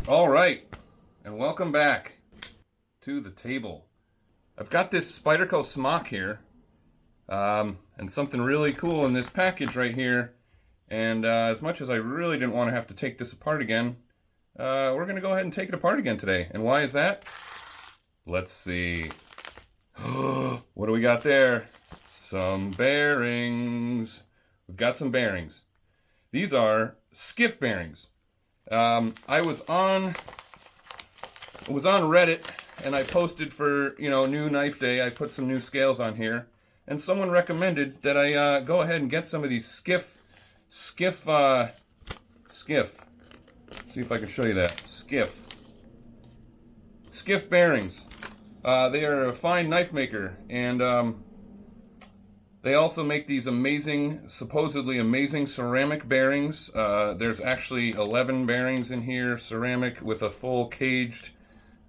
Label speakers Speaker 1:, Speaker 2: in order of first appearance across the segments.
Speaker 1: All right, and welcome back to the table. I've got this Spyderco Smock here, and something really cool in this package right here. And as much as I really didn't want to have to take this apart again, we're going to go ahead and take it apart again today. And why is that? Let's see. What do we got there? Some bearings. We've got some bearings. These are SKIFF bearings. I was on Reddit and I posted for, new knife day. I put some new scales on here, and someone recommended that I go ahead and get some of these SKIFF. See if I can show you that. SKIFF bearings. They are a fine knife maker, and they also make these supposedly amazing ceramic bearings. There's actually 11 bearings in here, ceramic with a full caged,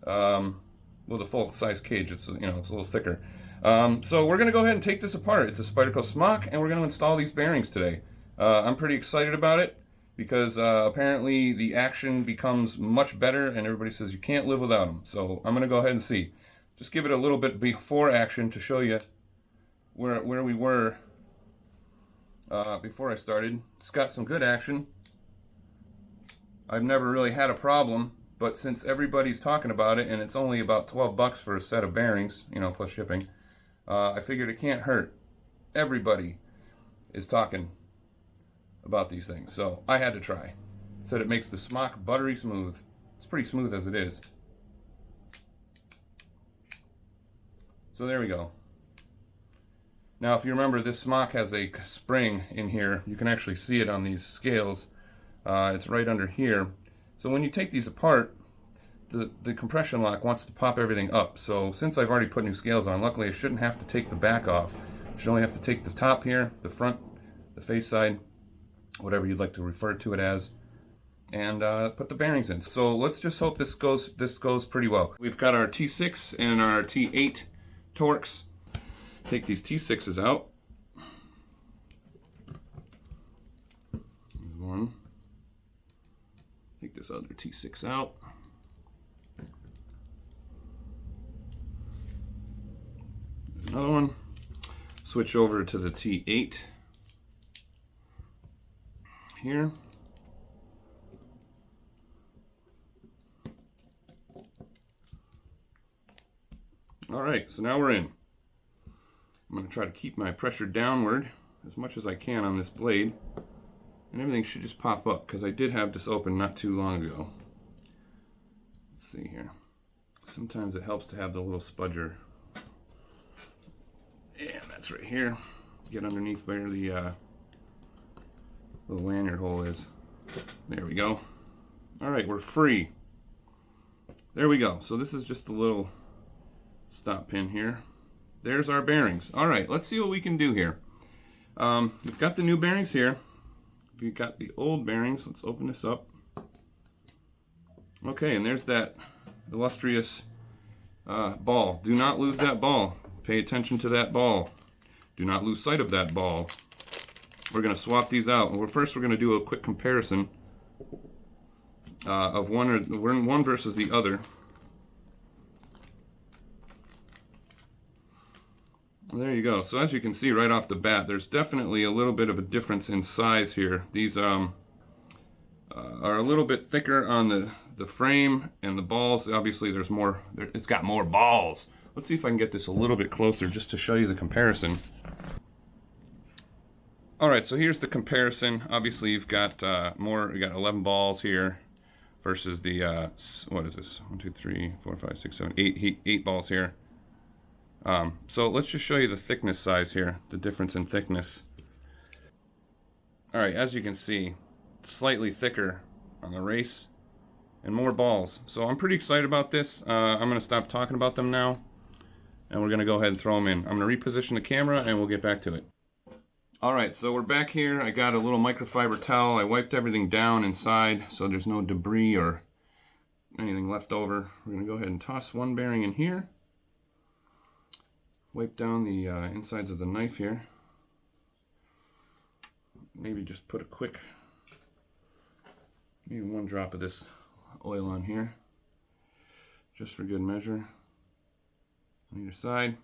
Speaker 1: with a full size cage. It's it's a little thicker. So we're gonna go ahead and take this apart. It's a Spyderco Smock, and we're gonna install these bearings today. I'm pretty excited about it because apparently the action becomes much better, and everybody says you can't live without them. So I'm gonna go ahead and see. Just give it a little bit before action to show you where we were before I started. It's got some good action. I've never really had a problem, but since everybody's talking about it and it's only about 12 bucks for a set of bearings, plus shipping, I figured it can't hurt. Everybody is talking about these things, so I had to try. Said it makes the Smock buttery smooth. It's pretty smooth as it is. So there we go. Now, if you remember, this Smock has a spring in here. You can actually see it on these scales. It's right under here. So when you take these apart, the compression lock wants to pop everything up. So since I've already put new scales on, luckily I shouldn't have to take the back off. I should only have to take the top here, the front, the face side, whatever you'd like to refer to it as, and put the bearings in. So let's just hope this goes pretty well. We've got our T6 and our T8 Torx. Take these T6s out. There's one. Take this other T6 out. There's another one. Switch over to the T8 here. All right, so now we're in. I'm going to try to keep my pressure downward as much as I can on this blade, and everything should just pop up because I did have this open not too long ago. Let's see here. Sometimes it helps to have the little spudger. And that's right here. Get underneath where the little lanyard hole is. There we go. All right, we're free. There we go. So this is just a little stop pin here. There's our bearings. All right, let's see what we can do here. We've got the new bearings here. We've got the old bearings. Let's open this up. Okay, and there's that illustrious ball. Do not lose that ball. Pay attention to that ball. Do not lose sight of that ball. We're going to swap these out. And first we're going to do a quick comparison of one versus the other. There you go. So as you can see right off the bat, there's definitely a little bit of a difference in size here. These are a little bit thicker on the frame, and the balls, obviously there's more, it's got more balls. Let's see if I can get this a little bit closer just to show you the comparison. All right, so here's the comparison. Obviously you've got you got 11 balls here versus the, what is this? 1, 2, 3, 4, 5, 6, 7, 8 balls here. So let's just show you the thickness size here, the difference in thickness. All right, as you can see, slightly thicker on the race and more balls. So I'm pretty excited about this. I'm going to stop talking about them now, and we're going to go ahead and throw them in. I'm going to reposition the camera and we'll get back to it. All right, so we're back here. I got a little microfiber towel. I wiped everything down inside so there's no debris or anything left over. We're going to go ahead and toss one bearing in here. Wipe down the insides of the knife here. Maybe just put a quick, maybe one drop of this oil on here, just for good measure. On either side.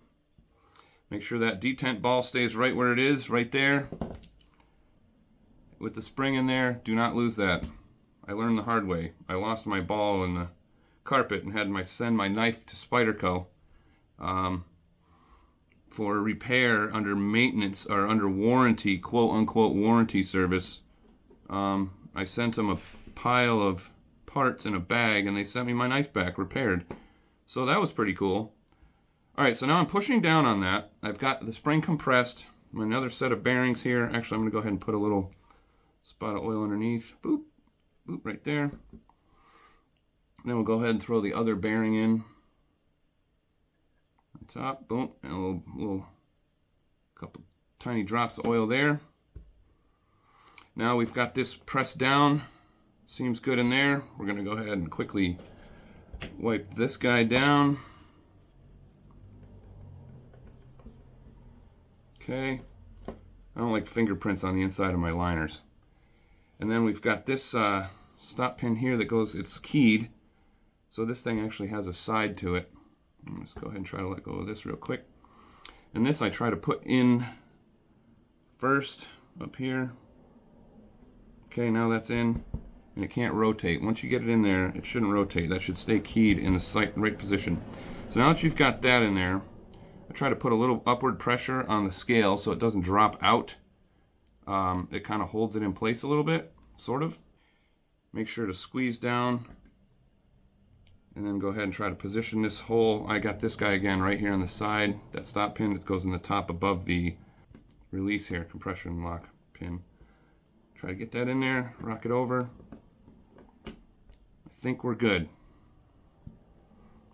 Speaker 1: Make sure that detent ball stays right where it is, right there. With the spring in there, do not lose that. I learned the hard way. I lost my ball in the carpet and had to send my knife to Spyderco for repair under maintenance or under warranty, quote unquote warranty service. I sent them a pile of parts in a bag and they sent me my knife back repaired. So that was pretty cool. Alright, so now I'm pushing down on that. I've got the spring compressed. Another set of bearings here. Actually, I'm going to go ahead and put a little spot of oil underneath. Boop, boop, right there. Then we'll go ahead and throw the other bearing in. On top, boom, and a little couple tiny drops of oil there. Now we've got this pressed down. Seems good in there. We're going to go ahead and quickly wipe this guy down. Okay, I don't like fingerprints on the inside of my liners. And then we've got this stop pin here that goes, it's keyed. So this thing actually has a side to it. Let's go ahead and try to let go of this real quick. And this I try to put in first, up here. Okay, now that's in, and it can't rotate. Once you get it in there, it shouldn't rotate. That should stay keyed in the right position. So now that you've got that in there, I try to put a little upward pressure on the scale so it doesn't drop out. It kind of holds it in place a little bit, sort of. Make sure to squeeze down and then go ahead and try to position this hole. I got this guy again right here on the side, that stop pin that goes in the top above the release here, compression lock pin. Try to get that in there, rock it over. I think we're good.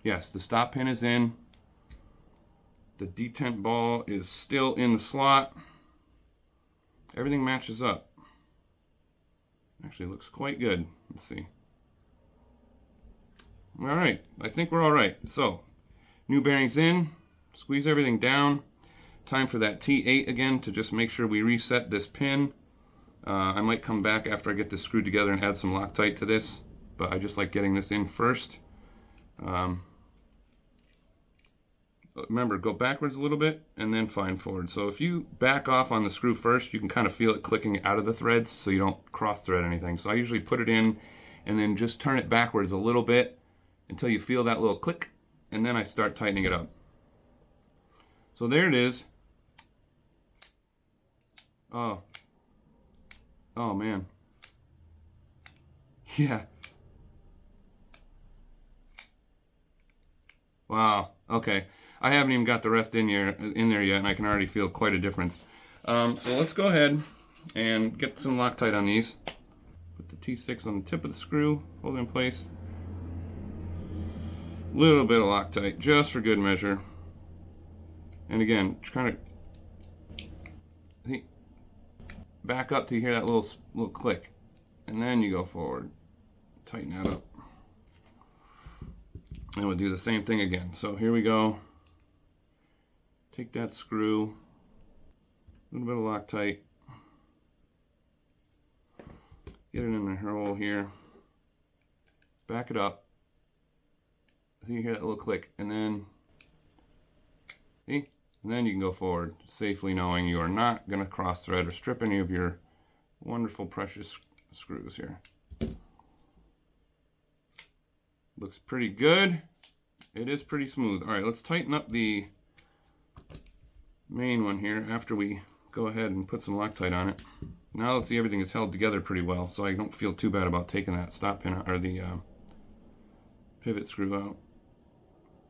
Speaker 1: Yes, the stop pin is in. The detent ball is still in the slot. Everything matches up. Actually looks quite good. Let's see. Alright, I think we're alright. So, new bearings in. Squeeze everything down. Time for that T8 again to just make sure we reset this pin. I might come back after I get this screwed together and add some Loctite to this. But I just like getting this in first. Remember, go backwards a little bit and then find forward. So if you back off on the screw first, you can kind of feel it clicking out of the threads so you don't cross thread anything. So I usually put it in and then just turn it backwards a little bit until you feel that little click, and then I start tightening it up. So there it is. Oh man. Yeah. Wow. Okay. I haven't even got the rest in there yet, and I can already feel quite a difference. So let's go ahead and get some Loctite on these. Put the T6 on the tip of the screw, hold it in place. Little bit of Loctite, just for good measure. And again, kind of back up till you hear that little click, and then you go forward. Tighten that up. And we'll do the same thing again. So here we go. Take that screw, a little bit of Loctite, get it in the hole here, back it up. I think you hear that little click, and then, see? And then you can go forward, safely knowing you are not going to cross thread or strip any of your wonderful precious screws here. Looks pretty good. It is pretty smooth. All right, let's tighten up the main one here after we go ahead and put some Loctite on it. Now let's see, everything is held together pretty well, so I don't feel too bad about taking that stop pin or the pivot screw out.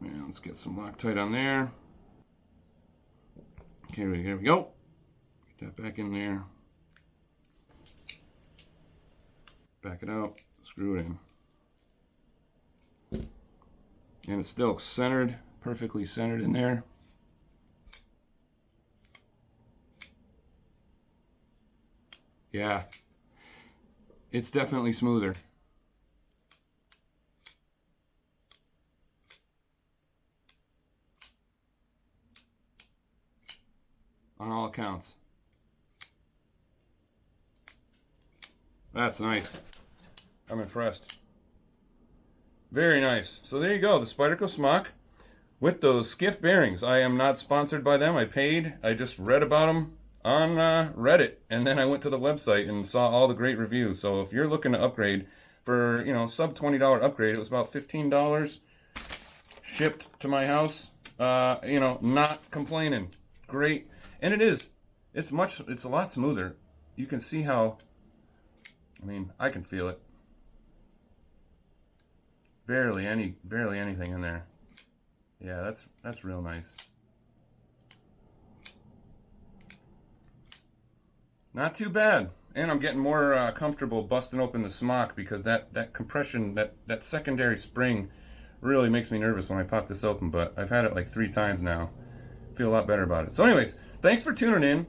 Speaker 1: And let's get some Loctite on there. Okay, here we go. Get that back in there. Back it out, screw it in. And it's still centered, perfectly centered in there. Yeah, it's definitely smoother. On all accounts. That's nice. I'm impressed. Very nice. So there you go, the Spyderco Smock with those SKIFF bearings. I am not sponsored by them. I paid. I just read about them on Reddit, and then I went to the website and saw all the great reviews. So if you're looking to upgrade for, you know, sub $20 upgrade, it was about $15 shipped to my house. You know, not complaining. Great. And it is. It's a lot smoother. You can see how, I mean, I can feel it. Barely anything in there. Yeah, that's real nice. Not too bad. And I'm getting more comfortable busting open the smock because that compression, that secondary spring really makes me nervous when I pop this open, but I've had it like 3 times now. Feel a lot better about it. So anyways, thanks for tuning in.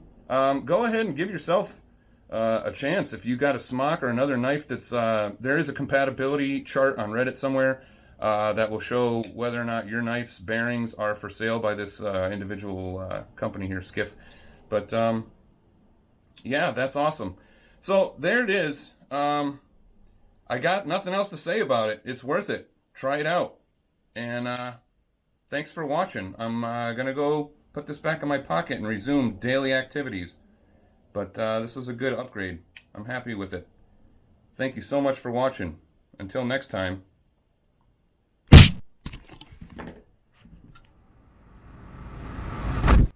Speaker 1: Go ahead and give yourself a chance if you got a smock or another knife that's there is a compatibility chart on Reddit somewhere that will show whether or not your knife's bearings are for sale by this individual company here, SKIFF. But yeah, that's awesome. So there it is. I got nothing else to say about it. It's worth it. Try it out. And thanks for watching. I'm gonna go put this back in my pocket and resume daily activities. But this was a good upgrade. I'm happy with it. Thank you so much for watching. Until next time.